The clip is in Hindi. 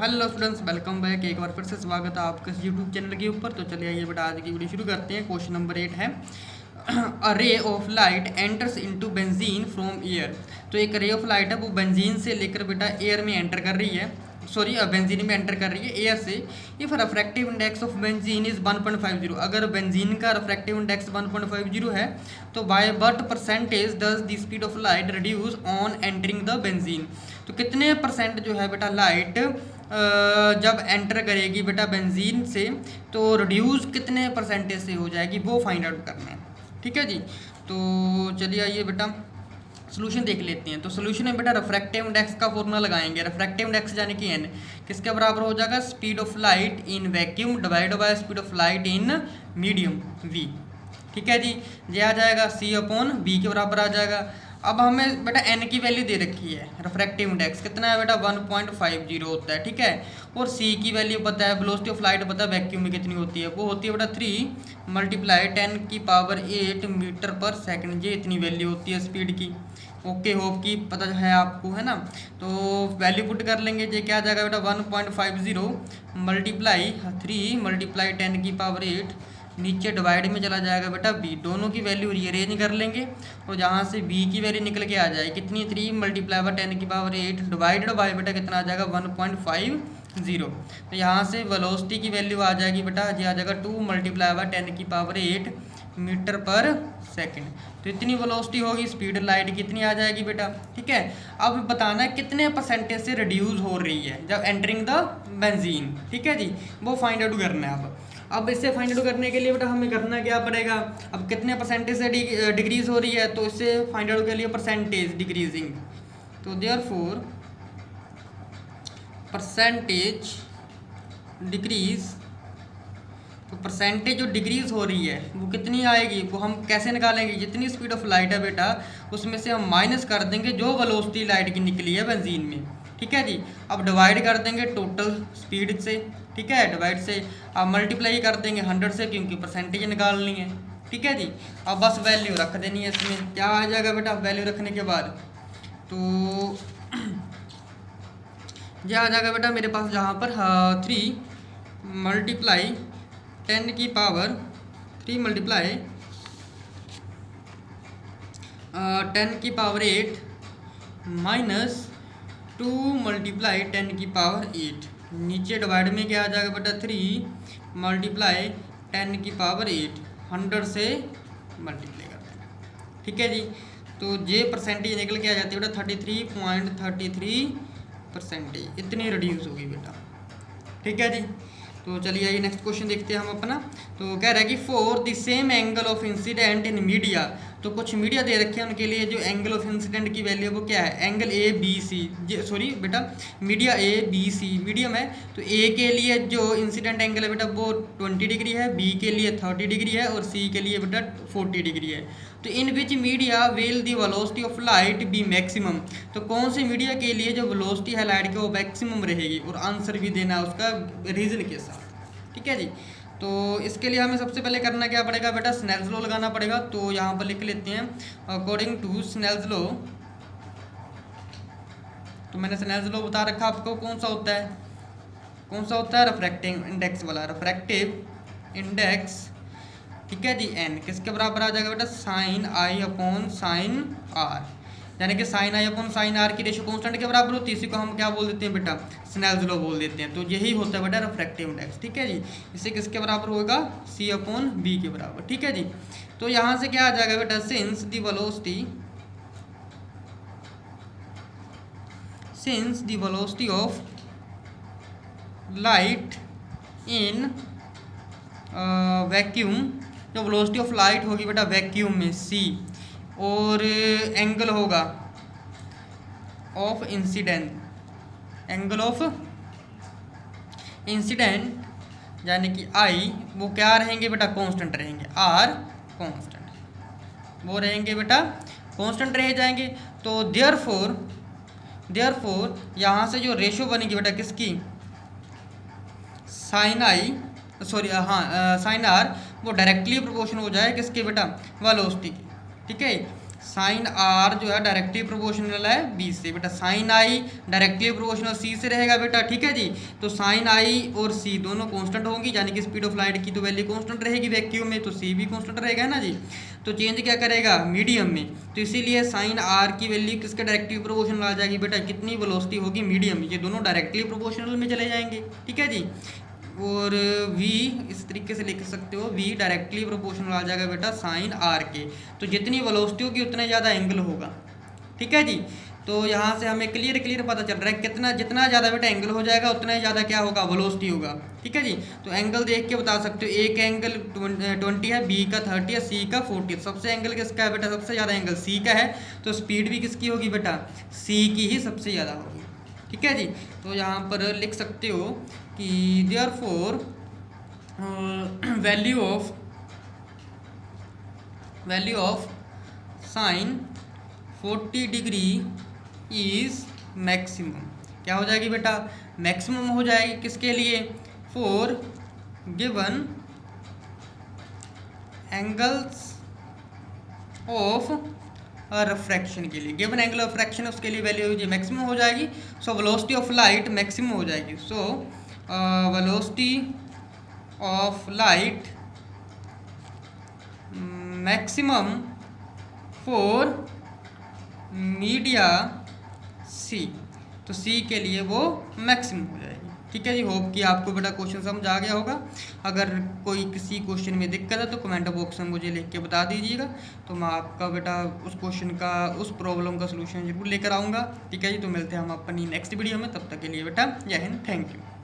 Hello students, welcome back. एक बार फिर से स्वागत है आपका इस यूट्यूब चैनल के ऊपर। तो चलिए आइए बेटा आज की वीडियो शुरू करते हैं। क्वेश्चन नंबर 8 है a ray of light enters into benzene from air. तो एक रे ऑफ लाइट है वो बेंजीन से लेकर बेटा एयर में एंटर कर रही है, सॉरी बेंजीन में एंटर कर रही है एयर से। If refractive index of benzene is 1.50, अगर बेंजीन का रिफ्रैक्टिव इंडेक्स 1.50 है तो by what percentage does the speed of light reduce on entering the benzene. तो कितने परसेंट जो है बेटा लाइट जब एंटर करेगी बेटा बेंजीन से तो रिड्यूस कितने परसेंटेज से हो जाएगी वो फाइंड आउट करना है। ठीक है जी। तो चलिए आइए बेटा सोल्यूशन देख लेते हैं। तो सोल्यूशन में बेटा रिफ्रैक्टिव इंडेक्स का फॉर्मूला लगाएंगे। रिफ्रैक्टिव इंडेक्स यानी कि एन किसके बराबर हो जाएगा, speed of light in vacuum divide by speed of light in medium v. ठीक है जी। ये आ जाएगा सी अपॉन बी के बराबर आ जाएगा। अब हमें बेटा एन की वैल्यू दे रखी है, रिफ्रैक्टिव इंडेक्स कितना है बेटा 1.50 होता है। ठीक है। और सी की वैल्यू पता है, वेलोसिटी ऑफ लाइट पता है वैक्यूम में कितनी होती है, वो होती है बेटा 3 मल्टीप्लाई 10⁸ मीटर पर सेकंड। ये इतनी वैल्यू होती है स्पीड की। ओके, होप की पता है आपको, है ना। तो वैल्यू पुट कर लेंगे। ये क्या आ जाएगा बेटा 1.50 मल्टीप्लाई 3 मल्टीप्लाई 10⁸, नीचे डिवाइड में चला जाएगा बेटा बी। दोनों की वैल्यू रीअरेंज कर लेंगे और जहाँ से बी की वैल्यू निकल के आ जाए कितनी, 3 मल्टीप्लाई बाय 10⁸ डिवाइडेड बाय बेटा कितना आ जाएगा 1.50। तो यहाँ से वेलोसिटी की वैल्यू आ जाएगी बेटा, ये आ जाएगा 2 मल्टीप्लाई बाय 10⁸ मीटर पर सेकंड। तो इतनी वेलोसिटी होगी, स्पीड लाइट कितनी आ जाएगी बेटा। ठीक है। अब बताना है कितने परसेंटेज से रिड्यूस हो रही है जब एंटरिंग द बेंजीन। ठीक है जी, वो फाइंड आउट करना है। अब इससे फाइंड आउट करने के लिए बेटा हमें करना क्या पड़ेगा, अब कितने परसेंटेज से डिक्रीज हो रही है तो इससे फाइंड आउट के लिए परसेंटेज डिक्रीजिंग। तो देयरफॉर परसेंटेज डिक्रीज, तो परसेंटेज जो डिक्रीज हो रही है वो कितनी आएगी, वो हम कैसे निकालेंगे, जितनी स्पीड ऑफ लाइट है बेटा उसमें से हम माइनस कर देंगे जो वेलोसिटी लाइट की निकली है बेंजीन में। ठीक है जी। अब डिवाइड कर देंगे टोटल स्पीड से। ठीक है, डिवाइड से अब मल्टीप्लाई कर देंगे 100 से, क्योंकि परसेंटेज निकालनी है। ठीक है जी। अब बस वैल्यू रख देनी है। इसमें क्या आ जाएगा बेटा वैल्यू रखने के बाद, तो यह आ जाएगा बेटा मेरे पास जहाँ पर 3 मल्टीप्लाई 10⁻3 मल्टीप्लाई 10⁸ माइनस 2 मल्टीप्लाई 10⁸। नीचे डिवाइड में क्या आ जाएगा बेटा 3 मल्टीप्लाई 10⁸, 100 से मल्टीप्लाई करते हैं। ठीक है जी। तो ये परसेंटेज निकल के आ जाती है बेटा 33.33%। इतनी रिड्यूस होगी बेटा। ठीक है जी। तो चलिए आइए नेक्स्ट क्वेश्चन देखते हैं हम अपना। तो कह रहा है कि for the same angle of incident in media, तो कुछ मीडिया दे रखे हैं उनके लिए जो एंगल ऑफ इंसिडेंट की वैल्यू वो क्या है, angle A B C, sorry बेटा media A B C medium है। तो ए के लिए जो इंसिडेंट एंगल है बेटा वो 20 डिग्री है, बी के लिए 30 डिग्री है और सी के लिए बेटा 40 डिग्री है। तो in which media will the velocity of light be maximum, तो कौन से मीडिया के लिए जो वेलोसिटी है लाइट की वो मैक्सिमम रहेगी, और आंसर भी देना है उसका रीजन के साथ। ठीक है जी। तो इसके लिए हमें सबसे पहले करना क्या पड़ेगा बेटा, स्नेल्स लॉ लगाना पड़ेगा। तो यहाँ पर लिख लेते हैं अकॉर्डिंग टू स्नेल्स लॉ। तो मैंने स्नेल्स लॉ बता रखा आपको कौन सा होता है, रिफ्रैक्टिव इंडेक्स वाला, रिफ्रैक्टिव इंडेक्स। ठीक है जी। एन किसके बराबर आ जाएगा बेटा, sine i upon sine r, यानी कि sine i upon sine r की रेशियो कांस्टेंट के बराबर होती है। इसी को हम क्या बोल देते हैं बेटा, स्नेल्स लॉ बोल देते हैं। तो यही होता है बेटा रिफ्रैक्टिव इंडेक्स। ठीक है जी। इसे किसके बराबर होगा, सी अपॉन बी के बराबर। ठीक है जी। तो यहाँ से क्या आ जाएगा बेटा, since the velocity of light in vacuum, जो वेलोसिटी ऑफ लाइट होगी बेटा वैक्यूम में सी, और एंगल होगा of incident, angle of incident यानी कि आई, वो क्या रहेंगे बेटा, कांस्टेंट रहेंगे, आर कांस्टेंट वो रहेंगे बेटा, कांस्टेंट रह जाएंगे। तो देयरफॉर यहाँ से जो रेशियो बनेगी बेटा किसकी, sine i, sorry sine r, वो डायरेक्टली प्रोपोर्शन हो जाए किसके बेटा, वेलोसिटी की। ठीक है। साइन आर जो है डायरेक्टली प्रोपोर्शनल है बी से। बेटा साइन आई डायरेक्टली प्रोपोर्शनल सी से रहेगा बेटा, ठीक है जी। तो साइन आई और सी दोनों कांस्टेंट होंगी, यानी कि स्पीड ऑफ लाइट की तो वैल्यू कांस्टेंट रहेगी वैक्यूम में, तो सी भी कांस्टेंट रहेगा ना जी। तो चेंज क्या करेगा, मीडियम में। तो इसीलिए साइन आर की वैल्यू किसके डायरेक्टली प्रोपोर्शनल आ जाएगी बेटा, कितनी वेलोसिटी होगी, मीडियम। ये दोनों डायरेक्टली प्रोपोर्शनल में चले जाएंगे, ठीक है जी। और v इस तरीके से लिख सकते हो, v डायरेक्टली प्रोपोर्शनल आ जाएगा बेटा साइन r के। तो जितनी वेलोसिटी होगी उतना ज़्यादा एंगल होगा, ठीक है जी। तो यहाँ से हमें क्लियर पता चल रहा है कितना, जितना ज़्यादा बेटा एंगल हो जाएगा उतना ही ज़्यादा क्या होगा, वेलोसिटी होगा, ठीक है जी। तो एंगल देख के बता सकते हो, एक एंगल 20 है, बी का 30 है, सी का 40। सबसे एंगल किसका है बेटा, सबसे ज़्यादा एंगल सी का है, तो स्पीड भी किसकी होगी बेटा, सी की ही सबसे ज़्यादा होगी, ठीक है जी। तो यहाँ पर लिख सकते हो कि therefore value of sine 40 degree is maximum. क्या हो जाएगी बेटा, मैक्सिमम हो जाएगी किसके लिए, for given angles of refraction के लिए। गिवन एंगल ऑफ रिफ्रैक्शन उसके लिए वैल्यू मैक्सिमम हो जाएगी। So velocity of light maximum हो जाएगी। So velocity of light maximum for media C. तो सी के लिए वो मैक्सिमम हो जाएगी, ठीक है जी। होप कि आपको बेटा क्वेश्चन समझ आ गया होगा। अगर कोई किसी क्वेश्चन में दिक्कत है तो कमेंट बॉक्स में मुझे लिख के बता दीजिएगा, तो मैं आपका बेटा उस क्वेश्चन का, उस प्रॉब्लम का सलूशन जरूर लेकर आऊँगा, ठीक है जी। तो मिलते हैं हम अपनी नेक्स्ट वीडियो में, तब तक के लिए बेटा जय हिंद, थैंक यू।